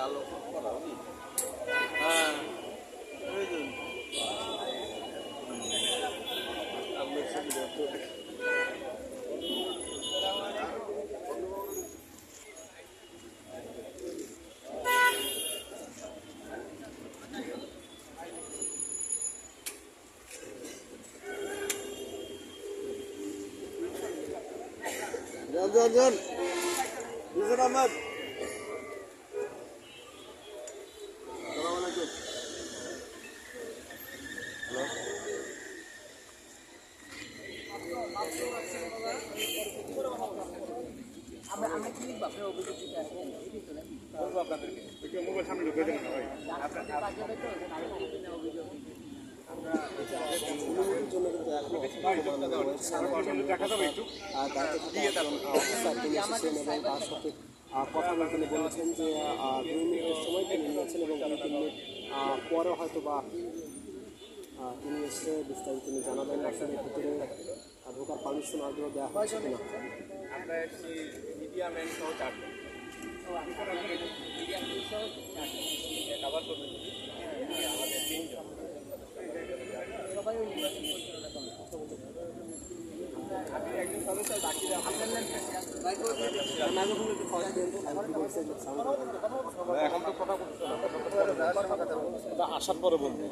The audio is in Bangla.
আলো করা হ্যাঁ জন হুসেন আহমদ মোবাইল সামনে ঢুকে দেন না ভাই কথা বলে তিনি বলেছেন যে 2 মিনিটের সময় তিনি নিয়েছেন এবং 2 মিনিট পরে হয়তো বা তিনি এসে বিস্তারিত তিনি জানাবেন আসলে ভিতরে ঢোকার পারমিশন আগ্রহ দেওয়া হচ্ছে কিনা। আমরা একটি মিডিয়া ম্যান সহ 4 জন কভার করবেন আমাদের 3 জন সবাই ওই নির্বাচন আমি একজন সদস্য বাকি এখন তো কথা বলতে আসার পরে বলবো।